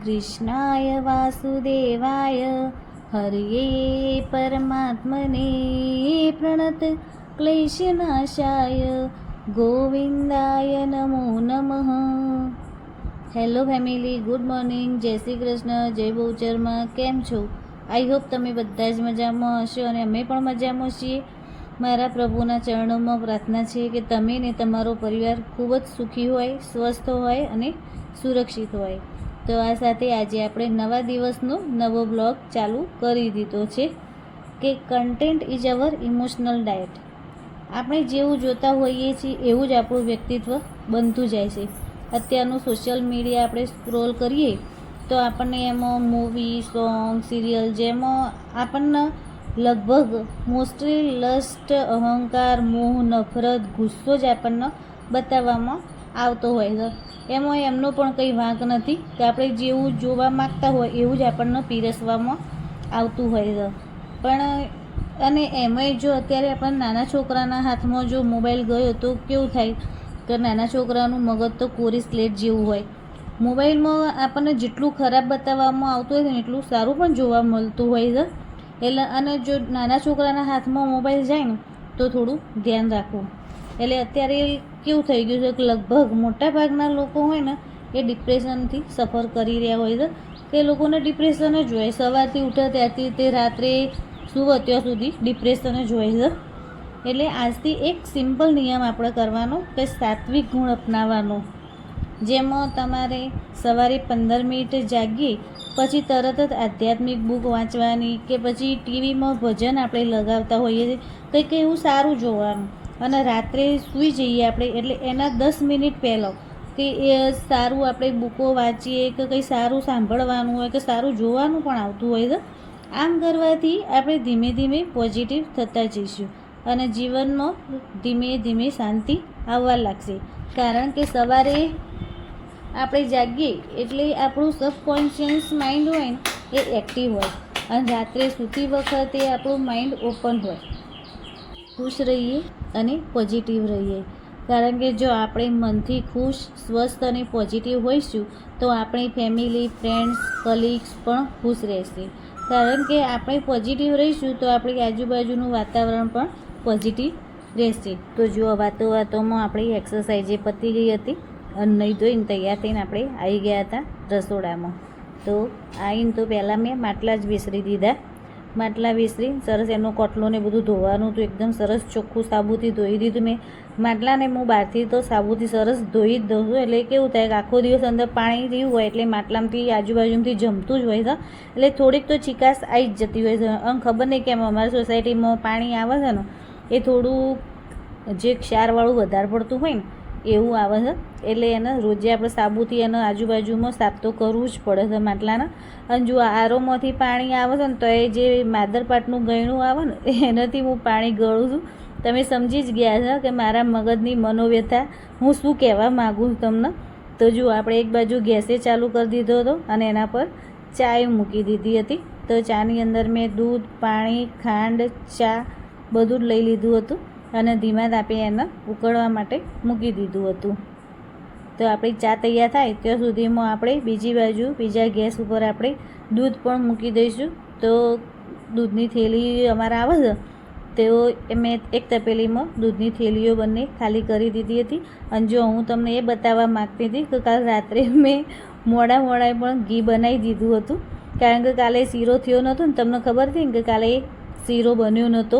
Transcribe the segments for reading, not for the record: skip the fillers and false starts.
कृष्णाय वासुदेवाय हरये परमात्मने प्रणत क्लेशनाशाय गोविंदाय नमो नमः। હેલો ફેમિલી, ગુડ મોર્નિંગ, જય શ્રી કૃષ્ણ, જય બહુચરમાં. કેમ છો? આઈ હોપ તમે બધા જ મજામાં હશો અને અમે પણ મજામાં છીએ. મારા પ્રભુના ચરણોમાં પ્રાર્થના છે કે તમે ને તમારો પરિવાર ખૂબ જ સુખી હોય, સ્વસ્થ હોય અને સુરક્ષિત હોય. તો આ સાથે આજે આપણે નવા દિવસનો નવો બ્લોગ ચાલુ કરી દીધો છે કે content is our emotional diet. આપણે જેવું જોતા હોઈએ છીએ એવું જ આપણું વ્યક્તિત્વ બનતું જાય છે. અત્યારનું સોશિયલ મીડિયા આપણે સ્ક્રોલ કરીએ તો આપણને એમાં મૂવી, સોંગ, સિરિયલ જેમાં આપણને લગભગ મોસ્ટલી લસ્ટ, અહંકાર, મોહ, નફરત, ગુસ્સો જ આપણને બતાવવામાં આવતો હોય છે. એમાં એમનો પણ કંઈ વાંક નથી કે આપણે જેવું જોવા માગતા હોય એવું જ આપણને પીરસવામાં આવતું હોય છે. પણ અને એમાંય જો અત્યારે આપણને નાના છોકરાના હાથમાં જો મોબાઈલ ગયો તો કેવું થાય કે નાના છોકરાનું મગજ તો કોરી સ્લેટ જેવું હોય. મોબાઈલમાં આપણને જેટલું ખરાબ બતાવવામાં આવતું હોય ને એટલું સારું પણ જોવા મળતું હોય છે. એટલે અને જો નાના છોકરાના હાથમાં મોબાઈલ જાય ને તો થોડું ધ્યાન રાખવું. એટલે અત્યારે કેવું થઈ ગયું છે કે લગભગ મોટા ભાગના લોકો હોય ને એ ડિપ્રેશનથી સફર કરી રહ્યા હોય છે. કે લોકોને ડિપ્રેશન જ હોય, સવારથી ઉઠે ત્યારથી તે રાત્રે સુવો ત્યાં સુધી ડિપ્રેશન જ હોય છે. એટલે આજથી એક સિમ્પલ નિયમ આપણે કરવાનો કે સાત્વિક ગુણ અપનાવવાનો, જેમાં તમારે સવારે 15 મિનિટ જાગીએ પછી તરત જ આધ્યાત્મિક બુક વાંચવાની કે પછી ટીવીમાં ભજન આપણે લગાવતા હોઈએ છીએ, કંઈક એવું સારું જોવાનું. અને રાત્રે સૂઈ જઈએ આપણે એટલે એના 10 મિનિટ પહેલાં કે એ સારું આપણે બુકો વાંચીએ કે કંઈ સારું સાંભળવાનું હોય કે સારું જોવાનું પણ આવતું હોય છે. આમ કરવાથી આપણે ધીમે ધીમે પોઝિટિવ થતા જઈશું અને જીવનમાં ધીમે ધીમે શાંતિ આવવા લાગશે. કારણ કે સવારે આપણે જાગીએ એટલે આપણું સબકોન્શિયસ માઇન્ડ હોય ને એ એક્ટિવ હોય અને રાત્રે સૂતી વખતે આપણું માઇન્ડ ઓપન હોય. ખુશ રહીએ અને પોઝિટિવ રહીએ. કારણ કે જો આપણે મનથી ખુશ, સ્વસ્થ અને પોઝિટિવ હોઈશું તો આપણી ફેમિલી, ફ્રેન્ડ્સ, કલીગ્સ પણ ખુશ રહેશે. કારણ કે આપણે પોઝિટિવ રહીશું તો આપણી આજુબાજુનું વાતાવરણ પણ પોઝિટિવ રહેશે. તો જો વાતોમાં આપણી એક્સરસાઇઝ પતી ગઈ હતી અને નહીં ધોઈને તૈયાર થઈને આપણે આવી ગયા હતા રસોડામાં. તો આવીને તો પહેલાં મેં માટલા જ વિસરી દીધા. માટલા વિસરી સરસ એનો કોટલો ને બધું ધોવાનું હતું, એકદમ સરસ ચોખ્ખું સાબુથી ધોઈ દીધું મેં. માટલાને હું બહારથી તો સાબુથી સરસ ધોઈ જ દઉં છું. એટલે કેવું થાય કે આખો દિવસ અંદર પાણી રહ્યું હોય એટલે માટલામાંથી આજુબાજુથી જમતું જ હોય છે. એટલે થોડીક તો ચિકાસ આવી જ જતી હોય છે. આમ ખબર નહીં કેમ અમારી સોસાયટીમાં પાણી આવે છે ને એ થોડું જે ક્ષારવાળું વધારે પડતું હોય ને એવું આવે છે. એટલે એને રોજે આપણે સાબુથી એને આજુબાજુમાં સાફ તો કરવું જ પડે છે માટલાના. અને જો આરોમાંથી પાણી આવે છે ને તો એ જે માદરપાટનું ગયણું આવે ને એનાથી હું પાણી ગળું છું. તમે સમજી જ ગયા છો કે મારા મગજની મનોવ્યથા હું શું કહેવા માગું છું તમને. તો જો આપણે એક બાજુ ગેસે ચાલુ કરી દીધો હતો અને એના પર ચાય મૂકી દીધી હતી. તો ચાની અંદર મેં દૂધ, પાણી, ખાંડ, ચા બધું જ લઈ લીધું હતું અને ધીમા તાપે એને ઉકળવા માટે મૂકી દીધું હતું. તો આપણી ચા તૈયાર થાય ત્યાં સુધીમાં આપણે બીજી બાજુ બીજા ગેસ ઉપર આપણે દૂધ પણ મૂકી દઈશું. તો દૂધની થેલી અમારે આવે છે તેઓ મેં એક તપેલીમાં દૂધની થેલીઓ બંને ખાલી કરી દીધી હતી. અને જો હું તમને એ બતાવવા માગતી હતી કે કાલ રાત્રે મેં મોડા પણ ઘી બનાવી દીધું હતું. કારણ કે કાલે શીરો થયો નહોતો ને તમને ખબર હતી ને કે કાલે શીરો બન્યો નહોતો.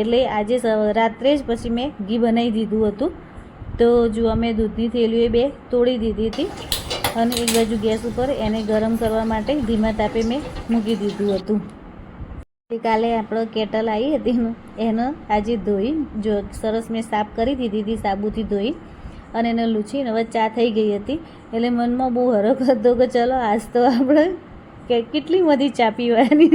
એટલે આજે રાત્રે જ પછી મેં ઘી બનાવી દીધું હતું. તો જો અમે દૂધની થેલીઓ 2 તોડી દીધી હતી અને એક બાજુ ગેસ ઉપર એને ગરમ કરવા માટે ધીમા તાપે મેં મૂકી દીધું હતું. કાલે આપણે કેટલ આવી હતી ને એને આજે ધોઈ જો સરસ મેં સાફ કરી દીધી હતી સાબુથી ધોઈ અને એને લૂછીને હવે ચા થઈ ગઈ હતી. એટલે મનમાં બહુ હરખ હતો કે ચલો આજ તો આપણે કેટલી બધી ચા પીવાની.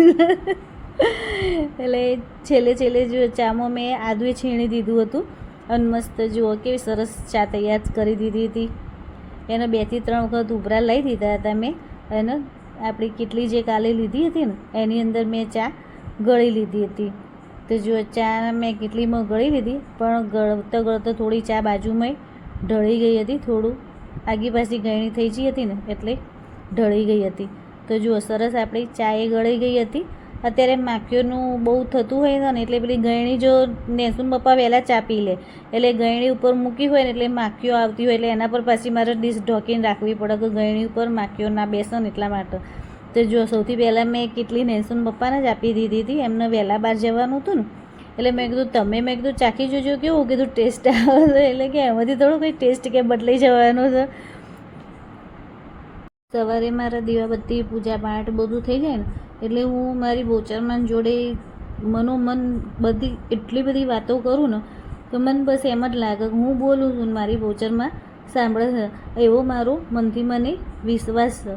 એટલે છેલ્લે જો ચામાં મેં આદું છીણી દીધું હતું અને મસ્ત જુઓ કેવી સરસ ચા તૈયાર કરી દીધી હતી. એને 2 થી 3 વખત ઉભરા લઈ દીધા હતા મેં અને આપણી કેટલી જે કાલે લીધી હતી ને એની અંદર મેં ચા ગળી લીધી હતી. તો જો ચા મેં કેટલીમાં ગળી લીધી પણ ગળતા થોડી ચા બાજુમાં ઢળી ગઈ હતી. થોડું આગી પાછી ગળણી થઈ ગઈ હતી ને એટલે ઢળી ગઈ હતી. તો જુઓ સરસ આપણી ચા એ ગળી ગઈ હતી. અત્યારે માખીઓનું બહુ થતું હોય ને એટલે પેલી ગળણી જો નેસુન પપ્પા વહેલા ચા પી લે એટલે ગળણી ઉપર મૂકી હોય ને એટલે માખીઓ આવતી હોય એટલે એના પર પાછી મારે ડીશ ઢોકીને રાખવી પડે કે ગળણી ઉપર માખીઓ ના બેસે ને એટલા માટે. તો જો સૌથી પહેલાં મેં કેટલી નેસુન પપ્પાને જ આપી દીધી હતી. એમને વહેલા બહાર જવાનું હતું ને એટલે મેં કીધું મેં કીધું ચાખી જોજો કેવું કીધું ટેસ્ટ આવે છે. એટલે કે એમાંથી થોડું કંઈ ટેસ્ટ કે બદલાઈ જવાનું છે. સવારે મારા દીવાબત્તી પૂજા પાઠ બધું થઈ જાય ને એટલે હું મારી બોચરમાં જોડે મનોમન બધી એટલી બધી વાતો કરું ને તો મને બસ એમ જ લાગે કે હું બોલું છું મારી બોચરમાં સાંભળે છે એવો મારો મનથી મને વિશ્વાસ છે.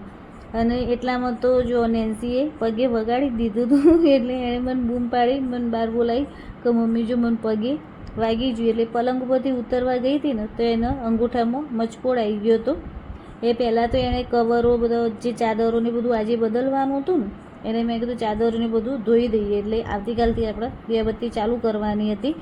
અને એટલામાં તો જો નેન્સીએ પગે વગાડી દીધું હતું એટલે એણે મને બૂમ પાડી મને બહાર બોલાવી કે મમ્મી જો મને પગે વાગી ગયું. એટલે પલંગ ઉપરથી ઉતરવા ગઈ હતી ને તો એના અંગૂઠામાં મચકોડ આવી ગયો હતો. એ પહેલાં તો એણે કવરો બધા જે ચાદરોને બધું આજે બદલવાનું હતું ને એને મેં કીધું ચાદરોને બધું ધોઈ દઈએ એટલે આવતીકાલથી આપણે દીવાબત્તી ચાલુ કરવાની હતી.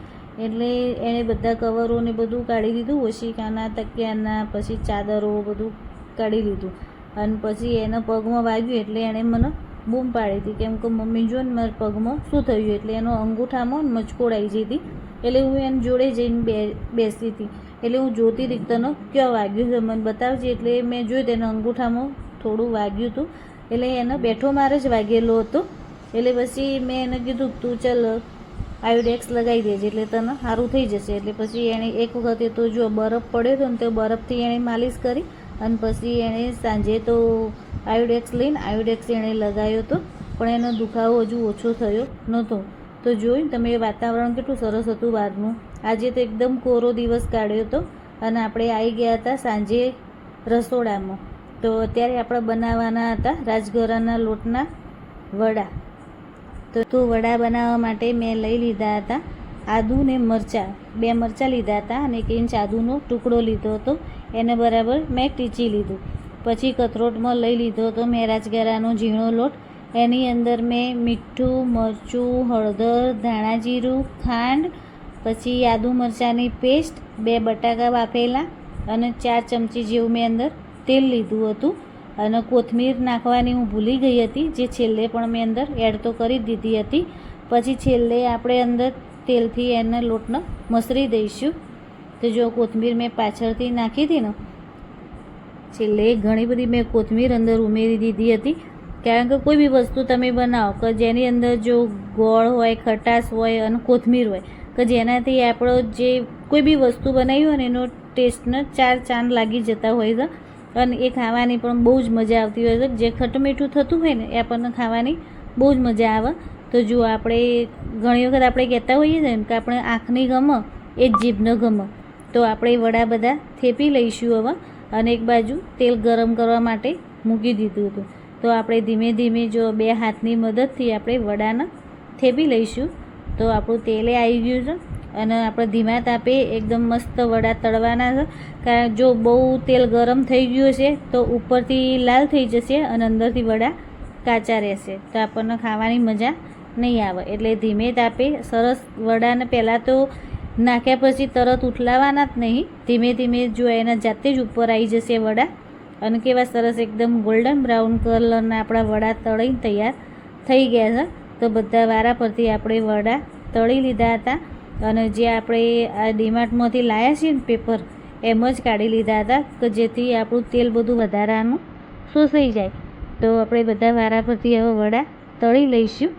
એટલે એણે બધા કવરોને બધું કાઢી દીધું, ઓશિકાના તકિયાના પછી ચાદરો બધું કાઢી લીધું. અને પછી એના પગમાં વાગ્યું એટલે એણે મને બૂમ પાડી હતી કેમ કે મમ્મી જો ને મારા પગમાં શું થયું. એટલે એનો અંગૂઠામાં મચકોડ આવી જઈ હતી. એટલે હું એને જોડે જઈને બેસી હતી. એટલે હું જોતી હતી તને ક્યાં વાગ્યું છે મને બતાવજે. એટલે મેં જોયું તેના અંગૂઠામાં થોડું વાગ્યું હતું. એટલે એને બેઠો મારે જ વાગેલો હતો. એટલે પછી મેં એને કીધું તું ચાલ આયોડેક્સ લગાવી દેજે એટલે તને સારું થઈ જશે. એટલે પછી એણે એક વખતે તો જો બરફ પડ્યો હતો ને તો બરફથી એણે માલિશ કરી અને પછી એણે સાંજે તો આયોડેક્સ લઈને આયોડેક્સ એણે લગાવ્યો હતો પણ એનો દુખાવો હજુ ઓછો થયો નહોતો. તો જોયું તમે વાતાવરણ કેટલું સરસ હતું બહારનું. આજે તો એકદમ કોરો દિવસ કાઢ્યો હતો અને આપણે આવી ગયા હતા સાંજે રસોડામાં. તો અત્યારે આપણે બનાવવાના હતા રાજગરાના લોટના વડા. તો વડા બનાવવા માટે મેં લઈ લીધા હતા આદુ ને મરચાં, 2 મરચાં લીધા હતા અને 1 ઇંચ આદુનો ટુકડો લીધો હતો. એને બરાબર મેં ટીચી લીધું. પછી કથરોટમાં લઈ લીધો હતો મેં રાજગરાનો ઝીણો લોટ. એની અંદર મેં મીઠું, મરચું, હળદર, ધાણા જીરું, ખાંડ, પછી આદુ મરચાંની પેસ્ટ, 2 બટાકા બાફેલા અને 4 ચમચી જેવું મેં અંદર તેલ લીધું હતું. અને કોથમીર નાખવાની હું ભૂલી ગઈ હતી જે છેલ્લે પણ મેં અંદર એડ તો કરી દીધી હતી. પછી છેલ્લે આપણે અંદર તેલથી એના લોટને મસળી દઈશું. તો જો કોથમીર મેં પાછળથી નાખી હતી ને છેલ્લે ઘણી બધી મેં કોથમીર અંદર ઉમેરી દીધી હતી. કારણ કે કોઈ બી વસ્તુ તમે બનાવો કે જેની અંદર જો ગોળ હોય, ખટાશ હોય અને કોથમીર હોય કે જેનાથી આપણો જે કોઈ બી વસ્તુ બનાવી હોય ને એનો ટેસ્ટને 4 ચાંદ લાગી જતા હોય છે અને એ ખાવાની પણ બહુ જ મજા આવતી હોય છે. જે ખટું મીઠું થતું હોય ને એ આપણને ખાવાની બહુ જ મજા આવે. તો જો આપણે ઘણી વખત આપણે કહેતા હોઈએ ને કે આપણે આંખની ગમે એ જ જીભને ગમે. તો આપણે વડા બધા થેપી લઈશું હવે. અને એક બાજુ તેલ ગરમ કરવા માટે મૂકી દીધું હતું. તો આપણે ધીમે ધીમે જો 2 હાથની મદદથી આપણે વડાને થેપી લઈશું. તો આપણું તેલે આવી ગયું છે અને આપણે ધીમા તાપે એકદમ મસ્ત વડા તળવાના છે. કારણ જો બહુ તેલ ગરમ થઈ ગયું છે તો ઉપરથી લાલ થઈ જશે અને અંદરથી વડા કાચા રહેશે તો આપણને ખાવાની મજા નહીં આવે. એટલે ધીમે તાપે સરસ વડાને પહેલાં તો નાખ્યા પછી તરત ઉથલાવાના જ નહીં. ધીમે ધીમે જો એના જાતે જ ઉપર આવી જશે વડા અને કેવા સરસ એકદમ ગોલ્ડન બ્રાઉન કલરના આપણા વડા તળીને તૈયાર થઈ ગયા છે. તો બધા વારા પરથી આપણે વડા તળી લીધા હતા અને જે આપણે આ ડીમાર્ટમાંથી લાવ્યા છીએ ને પેપર એમ જ કાઢી લીધા હતા કે જેથી આપણું તેલ બધું વધારાનું શોષાઈ જાય. તો આપણે બધા વારા પરથી હવે વડા તળી લઈશું.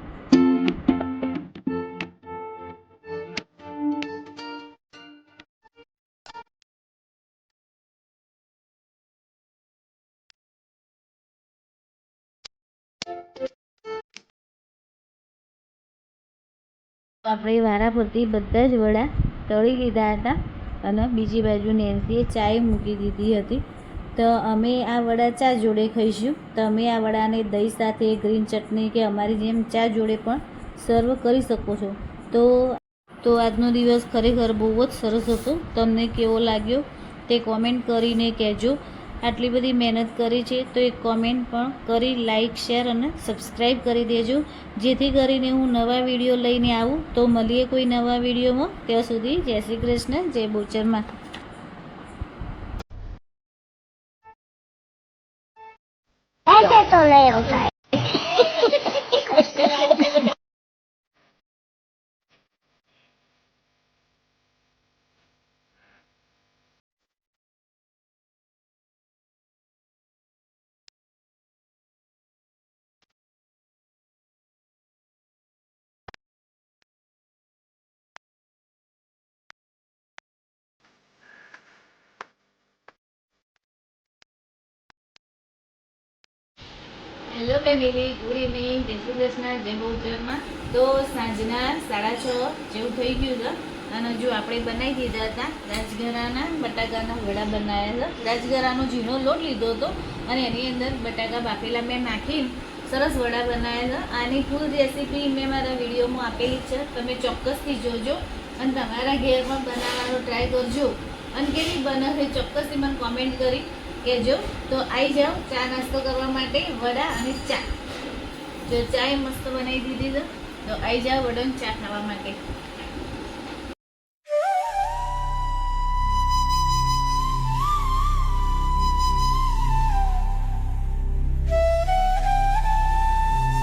આપણે વારા પરથી બધા જ વડા તળી લીધા હતા અને બીજી બાજુ નેન્સીએ ચાય મૂકી દીધી હતી. તો અમે આ વડા ચા જોડે ખાઈશું. તો અમે આ વડાને દહીં સાથે, ગ્રીન ચટણી કે અમારી જેમ ચા જોડે પણ સર્વ કરી શકો છો. તો આજનો દિવસ ખરેખર બહુ જ સરસ હતો. તમને કેવો લાગ્યો તે કોમેન્ટ કરીને કહેજો. આટલી બધી મહેનત કરી છે તો એક કોમેન્ટ પણ કરી લાઈક, શેર અને સબસ્ક્રાઈબ કરી દેજો જેથી કરીને હું નવા વિડીયો લઈને આવું. તો મળીએ કોઈ નવા વિડીયોમાં. ત્યાં સુધી જય શ્રી કૃષ્ણ, જય બોચરમાં. Ese toleo, ¿sabes? Hello family, good evening, જય શ્રી કૃષ્ણ, જય બહુચરમાં. તો સાંજના 6:30 જેવું થઈ ગયું છે અને જો આપણે બનાવી દીધા હતા રાજગરાના બટાકાના વડા બનાવ્યા છે. રાજગરાનો ઝીણો લોટ લીધો હતો અને એની અંદર બટાકા બાફેલા મેં નાખીને સરસ વડા બનાવ્યા છે. આની ફૂલ રેસીપી મેં મારા વિડીયોમાં આપેલી છે, તમે ચોક્કસથી જોજો અને તમારા ઘેરમાં બનાવવાનો ટ્રાય કરજો અને કેવી બને છે ચોક્કસથી મને કોમેન્ટ કરી કહેજો. તો આવી જાઓ ચા નાસ્તો કરવા માટે, વડા અને ચા. જો ચા મસ્ત બનાવી દીધી છે તો આવી જાઓ વડાને ચા ખાવા માટે.